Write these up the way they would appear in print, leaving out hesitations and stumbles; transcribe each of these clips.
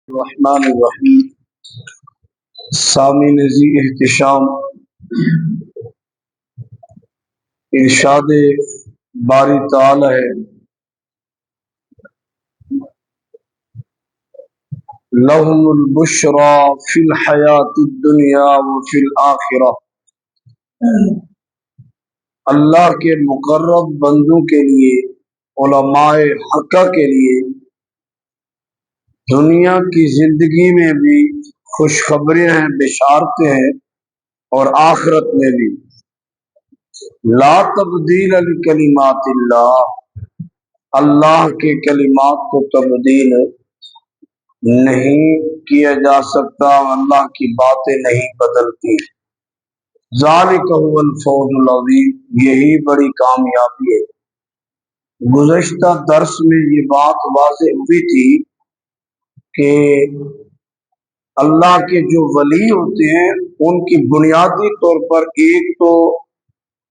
الرحمن الرحیم سامعین ذی احتشام، ارشاد باری تعالی ہے، لہم البشری فی الحیات الدنیا وفی الآخرہ۔ اللہ کے مقرب بندوں کے لیے، علماء حقہ کے لیے دنیا کی زندگی میں بھی خوشخبریاں ہیں، بشارتیں ہیں، اور آخرت میں بھی۔ لا تبدیل لکلمات اللہ، اللہ کے کلمات کو تبدیل نہیں کیا جا سکتا، اللہ کی باتیں نہیں بدلتی۔ ذالک هو الفوز العظیم، یہی بڑی کامیابی ہے۔ گزشتہ درس میں یہ بات واضح ہوئی تھی کہ اللہ کے جو ولی ہوتے ہیں ان کی بنیادی طور پر ایک تو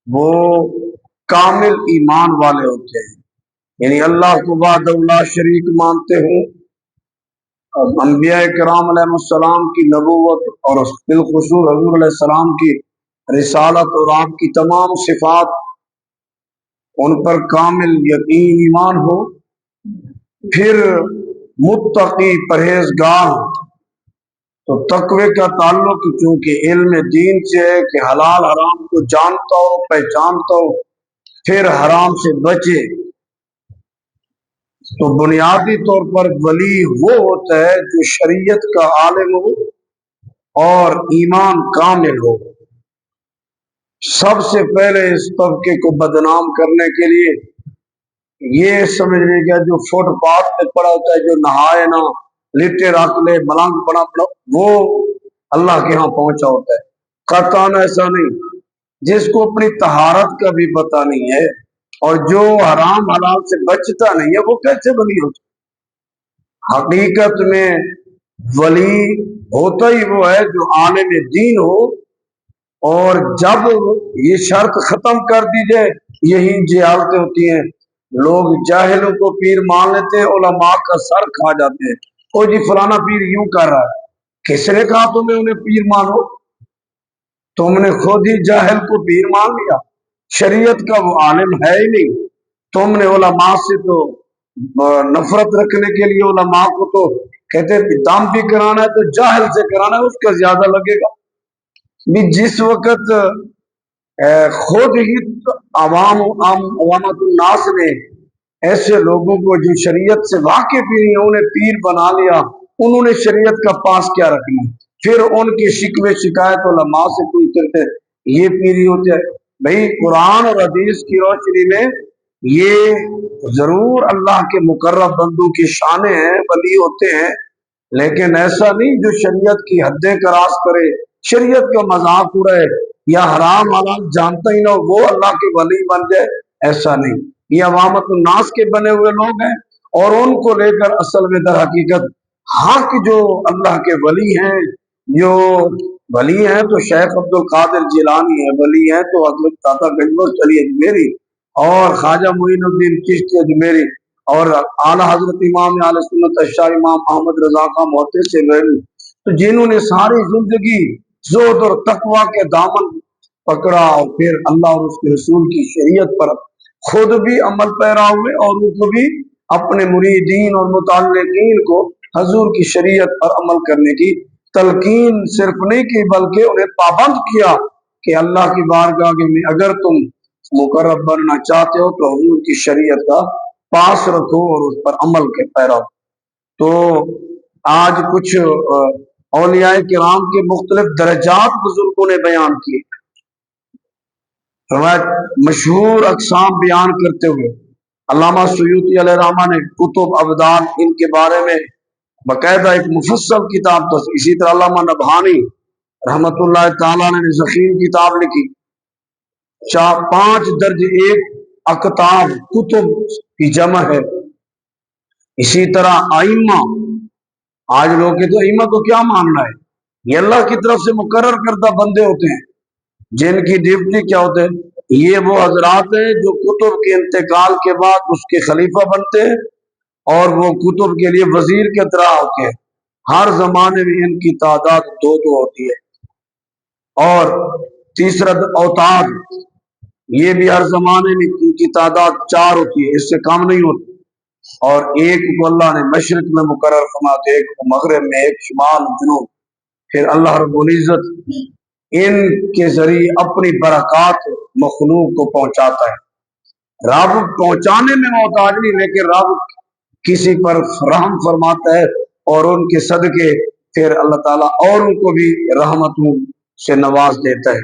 وہ کامل ایمان والے ہوتے ہیں، یعنی اللہ کو وحدہ لا شریک مانتے ہیں، انبیاء کرام علیہ السلام کی نبوت اور بالخصوص حضور علیہ السلام کی رسالت اور آپ کی تمام صفات ان پر کامل یقین ایمان ہو، پھر متقی پرہیزگار ہو۔ تو تقوی کا تعلق چونکہ علم دین سے ہے کہ حلال حرام کو جانتا ہو، پہچانتا ہو، پھر حرام سے بچے، تو بنیادی طور پر ولی وہ ہوتا ہے جو شریعت کا عالم ہو اور ایمان کامل ہو۔ سب سے پہلے اس طبقے کو بدنام کرنے کے لیے یہ سمجھ لے گا جو فٹ پاتھ پہ پڑا ہوتا ہے، جو نہائے نہ، لٹے رکھ لے، ملنگ بنا پڑا، وہ اللہ کے ہاں پہنچا ہوتا ہے۔ قطعاً ایسا نہیں، جس کو اپنی طہارت کا بھی پتہ نہیں ہے اور جو حرام حلال سے بچتا نہیں ہے، وہ کیسے ولی ہوتا؟ حقیقت میں ولی ہوتا ہی وہ ہے جو عالم دین ہو، اور جب یہ شرط ختم کر دی جائے یہی جہالتیں ہوتی ہیں۔ لوگ جاہلوں کو پیر مان لیتے ہیں، علماء کا سر کھا جاتے ہیں۔ او جی فلانا پیر یوں کر رہا ہے، کس نے کہا تمہیں انہیں پیر مانو؟ تم نے خود ہی جاہل کو پیر مان لیا، شریعت کا وہ عالم ہے ہی نہیں۔ تم نے علماء سے تو نفرت رکھنے کے لیے علماء کو تو کہتے ہیں دم بھی کرانا ہے تو جاہل سے کرانا ہے، اس کا زیادہ لگے گا۔ جس وقت خود ہی عوامت الناس نے ایسے لوگوں کو جو شریعت سے واقف ہی نہیں، انہیں پیر بنا لیا، انہوں نے شریعت کا پاس کیا رکھنا؟ پھر ان کی شکوے شکایت علماء سے کوئی کرتے یہ پیری ہوتے ہیں۔ بھئی قرآن اور حدیث کی روشنی میں یہ ضرور اللہ کے مقرب بندوں کی شانیں ہیں، ولی ہوتے ہیں، لیکن ایسا نہیں جو شریعت کی حدیں کراس کرے، شریعت کا مذاق اڑائے، یا حرام حلال جانتا ہی نہ وہ اللہ کے ولی بن جائے، ایسا نہیں۔ یہ عوامت الناس کے بنے ہوئے لوگ ہیں، اور ان کو لے کر اصل میں در حقیقت حق جو اللہ کے ولی ہیں، جو ولی ہیں تو شیخ عبد القادر جیلانی ہے، ولی ہیں تو حضرت داتا گنج علی اجمیری اور خواجہ معین الدین چشتی اجمیری اور اعلیٰ حضرت امام اہل سنت اشاعرہ امام احمد رضا خان محدث بریلوی، تو جنہوں نے ساری زندگی زہد اور تقوی کے دامن پکڑا، اور پھر اللہ اور اس کے رسول کی شریعت پر خود بھی عمل پیرا ہوئے اور ان کو بھی اپنے مریدین اور متعلقین کو حضور کی شریعت پر عمل کرنے کی تلقین صرف نہیں کی، بلکہ انہیں پابند کیا کہ اللہ کی بارگاہ میں اگر تم مقرب بننا چاہتے ہو تو حضور کی شریعت کا پاس رکھو اور اس پر عمل کے پیرا۔ تو آج کچھ اولیاء کرام کے مختلف درجات بزرگوں نے بیان کیے، مشہور اقسام بیان کرتے ہوئے علامہ سیوطی علیہ رحمہ نے کتب ابدال ان کے بارے میں باقاعدہ ایک مفصل کتاب تھا۔ اسی طرح علامہ نبہانی رحمت اللہ تعالیٰ نے ضخیم کتاب لکھی، 5 درج 1 اقطاب کتب کی جمع ہے۔ اسی طرح ائمہ، آج لوگ کہتے ہیں ائمہ کو کیا ماننا ہے؟ یہ اللہ کی طرف سے مقرر کردہ بندے ہوتے ہیں جن کی ڈیوٹی کیا ہوتے ہیں؟ یہ وہ حضرات ہیں جو کتب کے انتقال کے بعد اس کے خلیفہ بنتے ہیں اور وہ کتب کے لیے وزیر کے طرح ہوتے ہیں۔ ہر زمانے میں ان کی تعداد دو دو ہوتی ہے. اور تیسرا اوتاد، یہ بھی ہر زمانے میں ان کی تعداد چار ہوتی ہے، اس سے کم نہیں ہوتی. اور ایک کو اللہ نے مشرق میں مقرر فرماتے، ایک کو مغرب میں، ایک شمال جنوب. پھر اللہ رب العزت ان کے ذریعے اپنی برکات مخلوق کو پہنچاتا ہے. رب پہنچانے میں محتاج نہیں، لیکن رب کسی پر رحم فرماتا ہے اور ان کے صدقے پھر اللہ تعالیٰ اور ان کو بھی رحمتوں سے نواز دیتا ہے.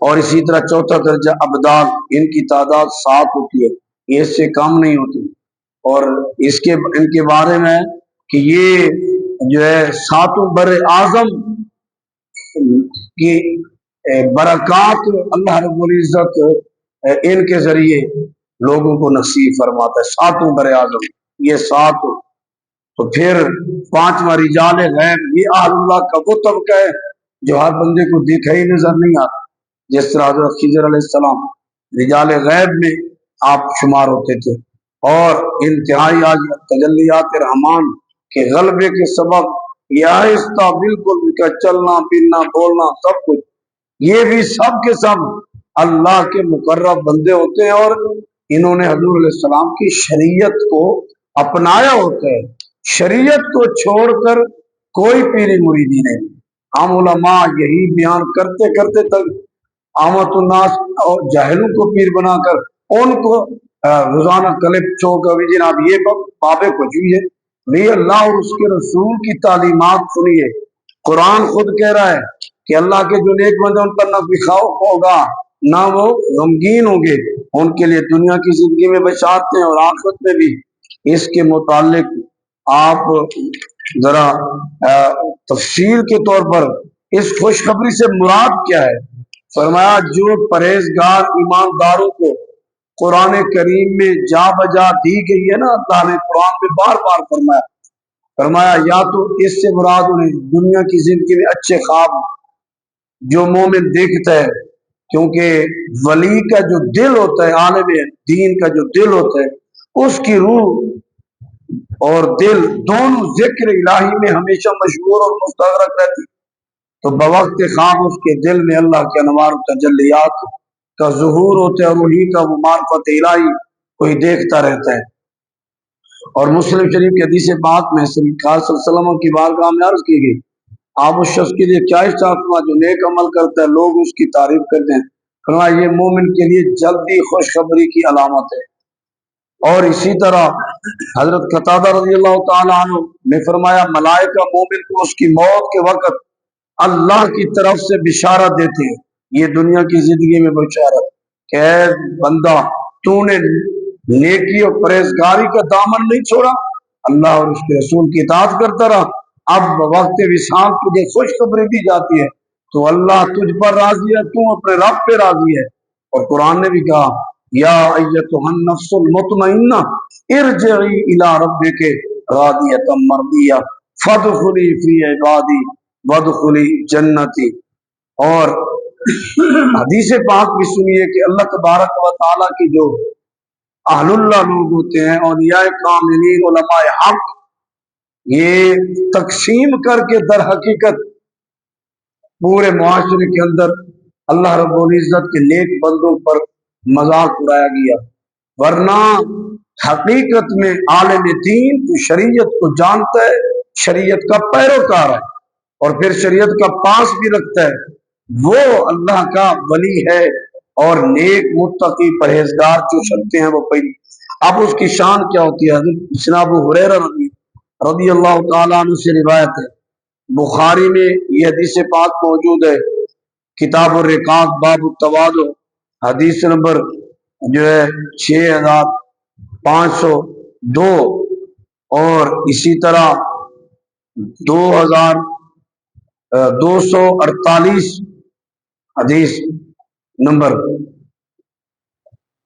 اور اسی طرح چوتھا درجہ ابدال، ان کی تعداد 7 ہوتی ہے، یہ اس سے کم نہیں ہوتی. اور ان کے بارے میں کہ یہ جو ہے ساتوں بر اعظم کی برکات اللہ رب العزت ان کے ذریعے لوگوں کو نصیب فرماتا ہے. ساتوں بر اعظم یہ 7. تو پھر پانچواں رجال غیب، یہ اہل اللہ کا وہ طبقہ ہے جو ہر بندے کو دیکھا ہی نظر نہیں آتا. جس طرح حضرت خضر علیہ السلام رجال غیب میں آپ شمار ہوتے تھے. اور انتہائی آج تجلیات رحمان کے غلبے کے سبب یہ آہستہ بالکل ان کا چلنا پھرنا بولنا سب کچھ، یہ بھی سب کے سب اللہ کے مقرب بندے ہوتے ہیں. اور انہوں نے حضور علیہ السلام کی شریعت کو اپنایا ہوتا ہے. شریعت کو چھوڑ کر کوئی پیری مریدی نہیں. ہم علماء یہی بیان کرتے کرتے تک عامت الناس اور جاہلوں کو پیر بنا کر ان کو روزانہ کلپ چوک ابھی جناب یہ بابے کو جوئیے نہیں. اللہ اور اس کے رسول کی تعلیمات سنیے. قرآن خود کہہ رہا ہے کہ اللہ کے جو نیک بندے ان پر نہ بکھاؤ ہوگا نہ وہ غمگین ہوں گے، ان کے لیے دنیا کی زندگی میں بشارت ہیں اور آخرت میں بھی. اس کے متعلق آپ ذرا تفصیل کے طور پر اس خوشخبری سے مراد کیا ہے؟ فرمایا جو پرہیزگار ایمانداروں کو قرآن کریم میں جا بجا دی گئی ہے نا، اللہ نے قرآن میں بار بار فرمایا یا تو اس سے مراد انہیں دنیا کی زندگی میں اچھے خواب جو مومن دیکھتا ہے، کیونکہ ولی کا جو دل ہوتا ہے، عالم دین کا جو دل ہوتا ہے، اس کی روح اور دل دونوں ذکر الہی میں ہمیشہ مشغول اور مستغرق رہتی. تو بوقت خواب اس کے دل میں اللہ کے انوار و تجلیات کا ظہور ہوتا ہے اور وہی کا وہ معرفت الہی کوئی دیکھتا رہتا ہے. اور مسلم شریف کی حدیث بات میں صلی اللہ علیہ وسلم کی بارگاہ میں عرض کی گئی، آپ اس شخص کے لیے کیا اشارہ جو نیک عمل کرتا ہے لوگ اس کی تعریف کرتے ہیں. فرمایا یہ مومن کے لیے جلدی خوشخبری کی علامت ہے. اور اسی طرح حضرت قتادہ رضی اللہ تعالیٰ عنہ نے فرمایا ملائکہ مومن کو اس کی موت کے وقت اللہ کی طرف سے بشارت دیتے ہیں. یہ دنیا کی زندگی میں بشارت کہ اے بندہ تو نے نیکی اور پرہیزگاری کا دامن نہیں چھوڑا، اللہ اور اس کے رسول کی اطاعت کرتا رہا، اب وقت وصال تجھے خوشخبری دی جاتی ہے تو اللہ تجھ پر راضی ہے، تو اپنے رب پہ راضی ہے. اور قرآن نے بھی کہا یا ایتھا النفس المطمئنہ ارجعی الی ربک راضیۃ مرضیہ فادخلی فی عبادی وادخلی جنتی. اور حدیث پاک بھی سنیے کہ اللہ تبارک و تعالیٰ کی جو اہل اللہ لوگ ہوتے ہیں، اولیاء کاملین علماء حق، یہ تقسیم کر کے در حقیقت پورے معاشرے کے اندر اللہ رب العزت کے نیک بندوں پر مذاق اڑایا گیا. ورنہ حقیقت میں عالم دین تو شریعت کو جانتا ہے، شریعت کا پیروکار ہے اور پھر شریعت کا پاس بھی رکھتا ہے، وہ اللہ کا ولی ہے اور نیک متقی پرہیزگار جو سکتے ہیں وہ پہلی. اب اس کی شان کیا ہوتی ہے؟ حضرت جناب ابو ہریرہ رضی اللہ تعالیٰ عنہ سے روایت ہے، بخاری میں یہ حدیث پاک موجود ہے، کتاب الرقاق باب التواضع حدیث نمبر جو ہے 6502 اور اسی طرح 2248 حدیث نمبر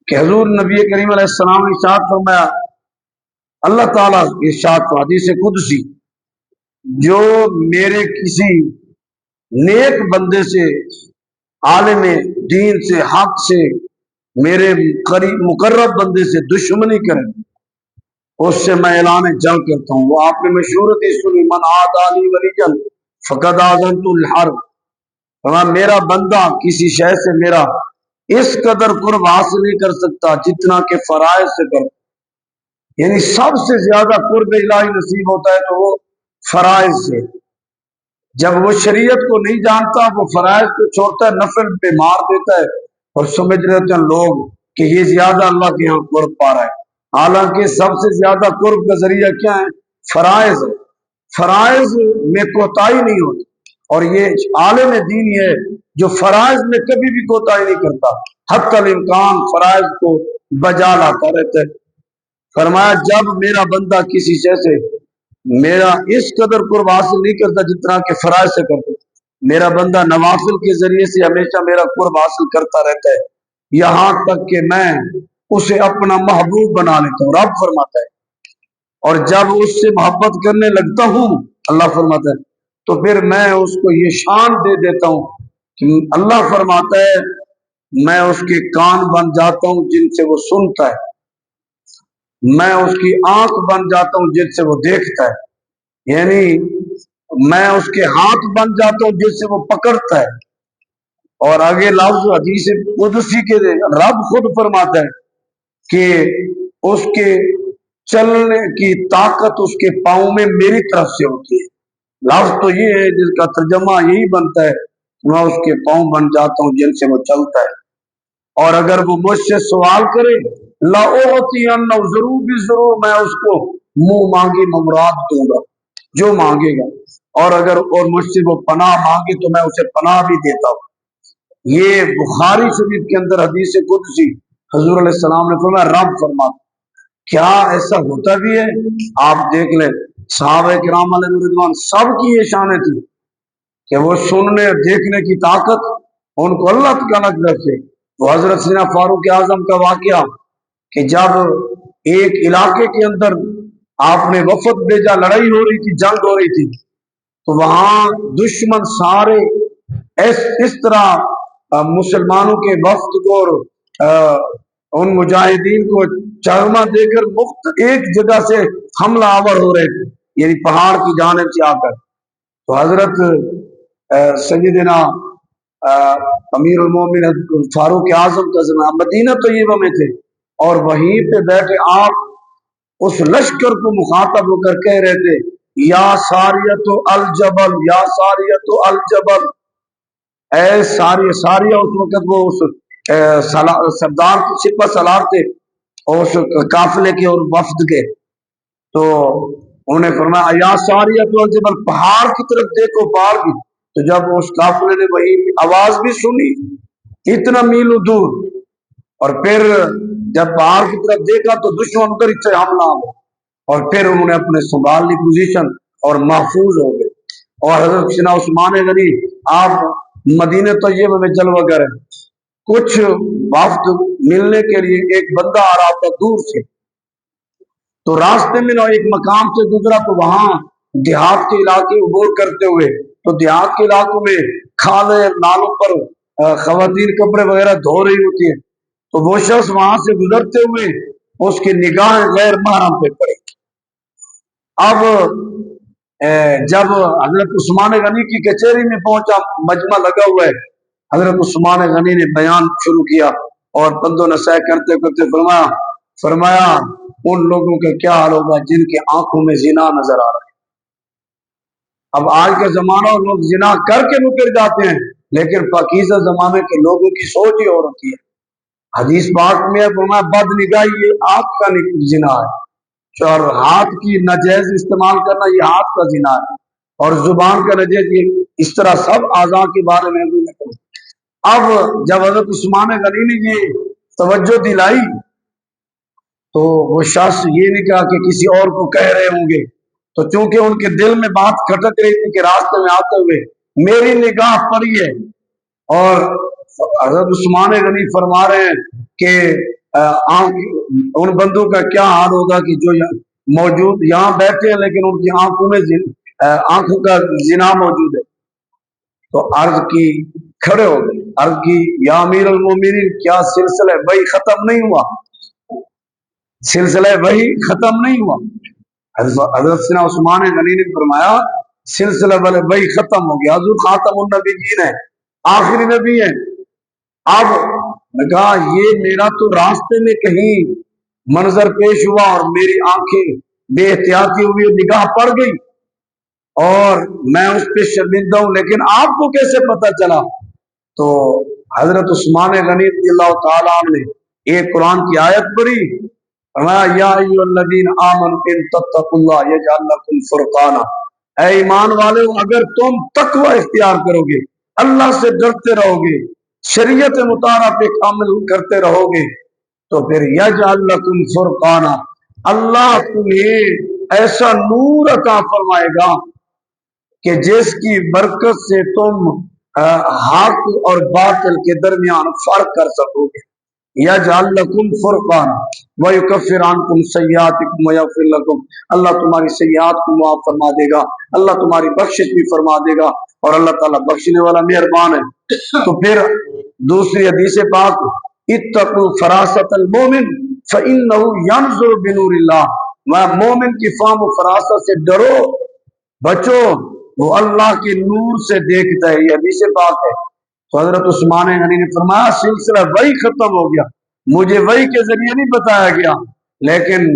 کہ حضور نبی کریم علیہ السلام نے ارشاد فرمایا، اللہ تعالیٰ ارشاد فرمایا حدیث قدسی، جو میرے کسی نیک بندے سے، عالم دین سے، حق سے، میرے قریب مقرب بندے سے دشمنی کرے اس سے میں اعلان جنگ کرتا ہوں۔ وہ آپ نے مشہور حدیث سنی، من عاد علی ولی فقد آذنت الحرب۔ میرا بندہ کسی شے سے میرا اس قدر قرب حاصل نہیں کر سکتا جتنا کہ فرائض سے کر، یعنی سب سے زیادہ قرب الہی نصیب ہوتا ہے تو وہ فرائض سے۔ جب وہ شریعت کو نہیں جانتا، وہ فرائض کو چھوڑتا ہے، نفل پہ مار دیتا ہے، اور سمجھ رہتے ہیں لوگ کہ یہ زیادہ اللہ کے یہاں قرب پا رہا ہے، حالانکہ سب سے زیادہ قرب کا ذریعہ کیا ہے؟ فرائض ہے۔ فرائض میں کوتاہی نہیں ہوتی، اور یہ عالم دین ہے جو فرائض میں کبھی بھی کوتاہی نہیں کرتا، حتی الامکان فرائض کو بجا لاتا رہتا ہے۔ فرمایا جب میرا بندہ کسی شے سے میرا اس قدر قرب حاصل نہیں کرتا جتنا کہ فرائض سے کرتا، میرا بندہ نوافل کے ذریعے سے ہمیشہ میرا قرب حاصل کرتا رہتا ہے، یہاں تک کہ میں اسے اپنا محبوب بنا لیتا ہوں، رب فرماتا ہے۔ اور جب اس سے محبت کرنے لگتا ہوں، اللہ فرماتا ہے، تو پھر میں اس کو یہ شان دے دیتا ہوں کہ اللہ فرماتا ہے میں اس کے کان بن جاتا ہوں جن سے وہ سنتا ہے، میں اس کی آنکھ بن جاتا ہوں جن سے وہ دیکھتا ہے، یعنی میں اس کے ہاتھ بن جاتا ہوں جن سے وہ پکڑتا ہے۔ اور آگے لفظ حدیث قدسی کے رب خود فرماتا ہے کہ اس کے چلنے کی طاقت اس کے پاؤں میں میری طرف سے ہوتی ہے۔ لفظ تو یہ ہے جس کا ترجمہ یہی بنتا ہے، میں اس کے پاؤں بن جاتا ہوں جن سے وہ چلتا ہے، اور اگر وہ مجھ سے سوال کرے لَأُعْطِيَنَّهُ، ضرور بھی ضرور میں اس کو منہ مانگی ممراد دوں گا جو مانگے گا، اور اگر اور مجھ سے وہ پناہ مانگے تو میں اسے پناہ بھی دیتا ہوں۔ یہ بخاری شریف کے اندر حدیث قدسی حضور علیہ السلام نے فرمایا، رب فرماتا، کیا ایسا ہوتا بھی ہے؟ آپ دیکھ لیں صحابہ کرام علیہ رضوان سب کی یہ شانیں تھی کہ وہ سننے اور دیکھنے کی طاقت ان کو اللہ تعالیٰ کی طرف سے۔ تو حضرت سیدنا فاروق اعظم کا واقعہ کہ جب ایک علاقے کے اندر آپ نے وفد بھیجا، لڑائی ہو رہی تھی، جنگ ہو رہی تھی، تو وہاں دشمن سارے اس طرح مسلمانوں کے وفد کو اور ان مجاہدین کو چرما دے کر مفت ایک جگہ سے حملہ آور ہو رہے تھے، یعنی پہاڑ کی جانب سے آ کر۔ تو حضرت سیدنا امیر المومنین فاروق اعظم کا زمانہ، مدینہ طیبہ میں تھے، اور وہیں پہ بیٹھے آپ اس لشکر کو مخاطب ہو کر کہہ رہے تھے، یا ساریت الجبل، یا ساریت الجبل، اے ساریہ اس وقت وہ اس سردار سپہ سالار تھے اور اس قافلے کے اور وفد کے، تو انہوں نے فرمایا یا ساریہ تو الجبل، پہاڑ کی طرف دیکھو، پہاڑ کی۔ تو جب اس قافلے نے وہی آواز بھی سنی اتنا میلوں دور، اور پھر جب پہاڑ کی طرف دیکھا تو دشمن ادھر سے حملہ آ گیا، اور پھر انہوں نے اپنے سنبھال لی پوزیشن اور محفوظ ہو گئے۔ اور حضرت سیدنا عثمان غنی آپ مدینہ طیبہ میں جلوہ گر ہیں، کچھ وفد ملنے کے لیے ایک بندہ آ رہا تھا دور سے، تو راستے میں ایک مقام سے گزرا، تو وہاں دیہات کے علاقے عبور کرتے ہوئے، تو دیہات کے علاقوں میں کھالے نالوں پر خواتین کپڑے وغیرہ دھو رہی ہوتی ہیں، تو وہ شخص وہاں سے گزرتے ہوئے اس کی نگاہ غیر محرم پہ پڑی۔ اب جب حضرت عثمان غنی کی کچہری میں پہنچا، مجمع لگا ہوا ہے، حضرت عثمان غنی نے بیان شروع کیا اور پند و نصیحت کرتے کرتے فرمایا ان لوگوں کا کیا حال ہوگا جن کی آنکھوں میں زنا نظر آ رہا ہے۔ اب آج کا زمانہ لوگ زنا کر کے مکر جاتے ہیں، لیکن پاکیزہ زمانے کے لوگوں کی سوچ ہی اور ہوتی ہے۔ حدیث پاک میں فرمایا بد نگاہی یہ آنکھ کا زنا ہے، اور ہاتھ کی ناجائز استعمال کرنا یہ ہاتھ کا زنا ہے، اور زبان کا ناجائز، یہ اس طرح سب اعضاء کے بارے میں بھی نہ۔ اب جب حضرت عثمان غنی نے یہ توجہ دلائی تو وہ شخص یہ نہیں کہا کہ کسی اور کو کہہ رہے ہوں گے، تو چونکہ ان کے دل میں بات کھٹک رہی تھی کہ راستے میں آتے ہوئے میری نگاہ پڑی ہے، اور حضرت عثمان غنی فرما رہے ہیں کہ ان بندوں کا کیا حال ہوگا کہ جو موجود یہاں بیٹھے ہیں لیکن ان کی آنکھوں میں آنکھوں کا زنا موجود ہے۔ تو عرض کی، کھڑے ہو گئے، عرض کی یا امیر المومنین کیا سلسلہ ہے بھائی، ختم نہیں ہوا؟ سلسلہ وہی ختم نہیں ہوا. حضرت سیدنا عثمان غنی نے فرمایا سلسلہ وہی ختم ہو گیا، حضور خاتم النبیین ہے، آخری نبی ہے. اب میں کہا یہ میرا تو راستے میں کہیں منظر پیش ہوا اور میری آنکھیں بے احتیاطی ہوئی، نگاہ پڑ گئی اور میں اس پہ شرمندہ ہوں، لیکن آپ کو کیسے پتا چلا؟ تو حضرت عثمان غنی رضی اللہ تعالیٰ عنہ نے ایک قرآن کی آیت پڑھی، فرمایا یا ایھا الذین آمنوا ان تتقوا اللہ یجعل لکم فرقانا، اے ایمان والے اگر تم تقوی اختیار کرو گے، اللہ سے ڈرتے رہو گے، شریعت مطالعہ پہ کامل کرتے رہو گے، تو پھر یجعل لکم فرقانا، اللہ تمہیں ایسا نور عطا فرمائے گا کہ جس کی برکت سے تم حق اور باطل کے درمیان فرق کر سکو گے. یجعل لکم فرقانا ویکفر عنکم سیئاتکم ویغفر لکم، اللہ تمہاری سیئات کو معاف فرما دے گا، اللہ تمہاری بخشش بھی فرما دے گا، اور اللہ تعالیٰ بخشنے والا مہربان ہے. تو پھر دوسری حدیث پاک اتقوا فراست المومن فإنه ينظر بنور اللہ، مومن کی فہم و فراست سے ڈرو، بچو، وہ اللہ کے نور سے دیکھتا ہے. یہ حدیث پاک ہے. تو حضرت عثمان غنی نے فرمایا سلسلہ وہی ختم ہو گیا، مجھے وہی کے ذریعے نہیں بتایا گیا، لیکن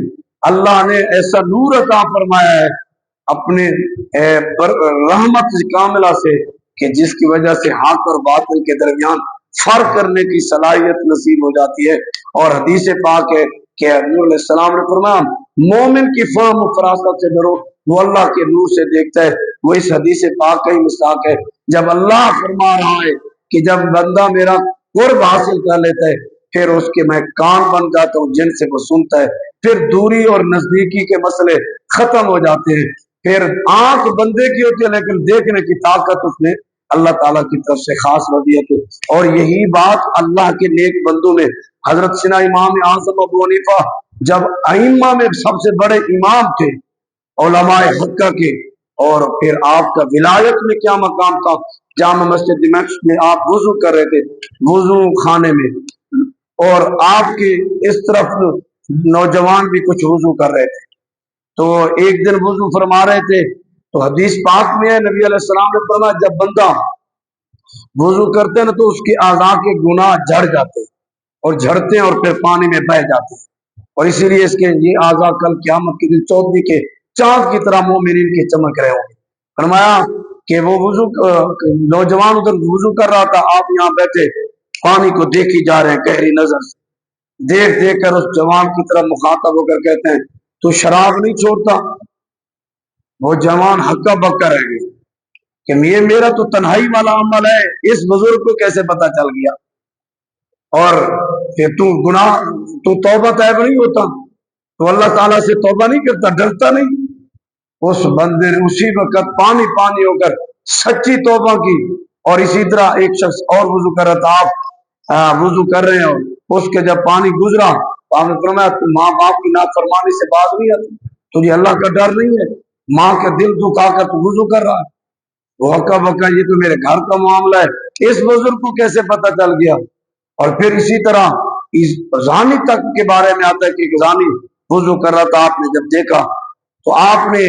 اللہ نے ایسا نور عطا فرمایا ہے اپنے رحمت کاملہ سے کہ جس کی وجہ سے حق اور باطل کے درمیان فرق کرنے کی صلاحیت نصیب ہو جاتی ہے. اور حدیث پاک ہے کہ حضور علیہ السلام نے فرمایا مومن کی فہم و فراست سے ڈرو، وہ اللہ کے نور سے دیکھتا ہے. وہ اس حدیث پاک کا ہی مصداق ہے. جب اللہ فرما رہا ہے کہ جب بندہ میرا قرب حاصل کر لیتا ہے پھر اس کے میں کان بن جاتا ہوں جن سے وہ سنتا ہے، پھر دوری اور نزدیکی کے مسئلے ختم ہو جاتے ہیں، پھر آنکھ بندے کی ہوتی ہے لیکن دیکھنے کی طاقت اس میں اللہ تعالیٰ کی طرف سے خاص ودیت ہے. اور یہی بات اللہ کے نیک بندوں میں حضرت سنا امام اعظم ابو حنیفہ جب ائمہ میں سب سے بڑے امام تھے علماء حقہ کے، اور پھر آپ کا ولایت میں کیا مقام تھا. جامع مسجد دمشق میں آپ وضو کر رہے تھے وضو خانے میں، اور آپ کے اس طرف نوجوان بھی کچھ وضو کر رہے تھے. تو ایک دن وضو فرما رہے تھے تو حدیث پاک میں ہے نبی علیہ السلام نے فرمایا جب بندہ وضو کرتے ہیں نا تو اس کے اعضاء کے گناہ جھڑ جاتے ہیں اور جھڑتے ہیں اور پھر پانی میں بہہ جاتے ہیں، اور اسی لیے اس کے یہ اعضاء کل قیامت کے دن چودھری کے چاند کی طرح مومنین کے چمک رہے ہوں گے. فرمایا کہ وہ وضو نوجوان ادھر وضو کر رہا تھا، آپ یہاں بیٹھے پانی کو دیکھی جا رہے ہیں گہری نظر سے، دیکھ دیکھ کر اس جوان کی طرف مخاطب ہو کر کہتے ہیں تو شراب نہیں چھوڑتا؟ وہ جوان ہکا بکا رہ گیا کہ یہ میرا تو تنہائی والا عمل ہے، اس بزرگ کو کیسے پتا چل گیا؟ اور کہ تو گناہ تو توبہ طیب نہیں ہوتا، تو اللہ تعالیٰ سے توبہ نہیں کرتا، ڈرتا نہیں؟ اس بندے نے اسی وقت پانی پانی ہو کر سچی توبہ کی. اور اسی طرح ایک شخص اور وضو کر رہا تھا، آپ وضو کر رہے ہیں اور اس کے جب پانی گزرا تو آپ نے فرمایا تو ماں باپ کی نافرمانی سے باز نہیں آتی، تجھے اللہ کا ڈر نہیں ہے؟ ماں کا دل دکھا کر تو وضو کر رہا ہے. وہ ہکا بکا یہ تو میرے گھر کا معاملہ ہے، اس بزرگ کو کیسے پتہ چل گیا؟ اور پھر اسی طرح زانی تک کے بارے میں آتا ہے کہ زانی وضو کر رہا تھا، آپ نے جب دیکھا تو آپ نے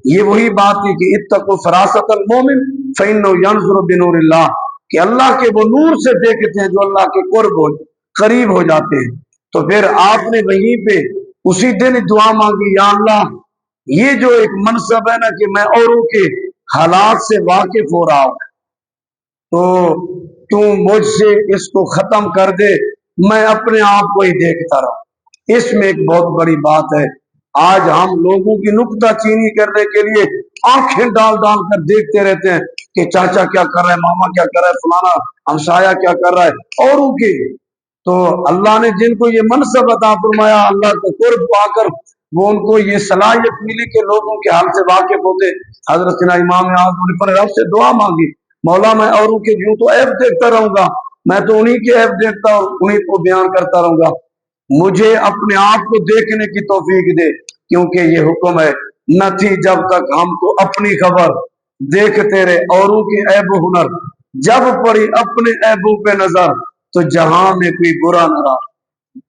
یہ وہی بات کی کہ اتقوا فراست المومن فإنه ينظر بنور اللہ، کہ اللہ کے وہ نور سے دیکھتے ہیں جو اللہ کے قریب ہو جاتے ہیں. تو پھر آپ نے وہیں پہ اسی دن دعا مانگی یا اللہ یہ جو ایک منصب ہے نا کہ میں اوروں کے حالات سے واقف ہو رہا ہوں، تو مجھ سے اس کو ختم کر دے، میں اپنے آپ کو ہی دیکھتا رہوں. اس میں ایک بہت بڑی بات ہے. آج ہم لوگوں کی نکتہ چینی کرنے کے لیے آنکھیں ڈال ڈال کر دیکھتے رہتے ہیں کہ چاچا کیا کر رہا ہے، ماما کیا کر رہا ہے، فلانا ہمسایا کیا کر رہا ہے اوروں کے. تو اللہ نے جن کو یہ منصب عطا فرمایا اللہ کو قرب پا کر وہ ان کو یہ صلاحیت ملی کہ لوگوں کے حال سے واقف ہوتے. حضرت امام اعظم نے رب سے دعا مانگی مولا میں اوروں کے یوں تو عیب دیکھتا رہوں گا، میں تو انہی کے عیب دیکھتا اور انہی کو بیان کرتا رہوں گا، مجھے اپنے آپ کو دیکھنے کی توفیق دے، کیونکہ یہ حکم ہے نہ تھی جب تک ہم کو اپنی خبر، دیکھتے رہے اوروں کے عیب و ہنر، جب پڑی اپنے عیبوں پہ نظر تو جہاں میں کوئی برا نہ رہا.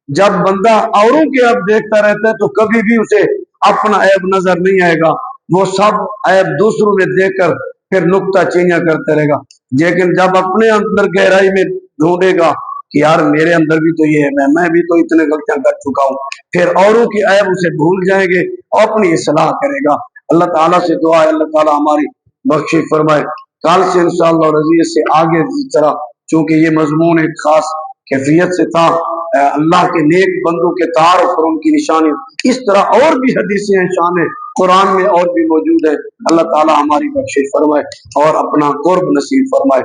جب بندہ اوروں کے عیب دیکھتا رہتا ہے تو کبھی بھی اسے اپنا عیب نظر نہیں آئے گا، وہ سب عیب دوسروں میں دیکھ کر پھر نکتہ چینیاں کرتا رہے گا۔ لیکن جب اپنے اندر گہرائی میں ڈھونڈے گا کہ یار میرے اندر بھی تو یہ ہے، میں بھی تو اتنے غلطیاں کر چکا ہوں، پھر اوروں کی عیب اسے بھول جائیں گے اور اپنی اصلاح کرے گا۔ اللہ تعالیٰ سے دعا ہے اللہ تعالیٰ ہماری بخشش فرمائے۔ کل سے انشاءاللہ رضی سے آگے اس طرح، چونکہ یہ مضمون ایک خاص کیفیت سے تھا، اللہ کے نیک بندوں کے تعارف اور ان کی نشانی، اس طرح اور بھی حدیثیں ہیں شان قرآن میں اور بھی موجود ہے۔ اللہ تعالیٰ ہماری بخشش فرمائے اور اپنا قرب نصیب فرمائے۔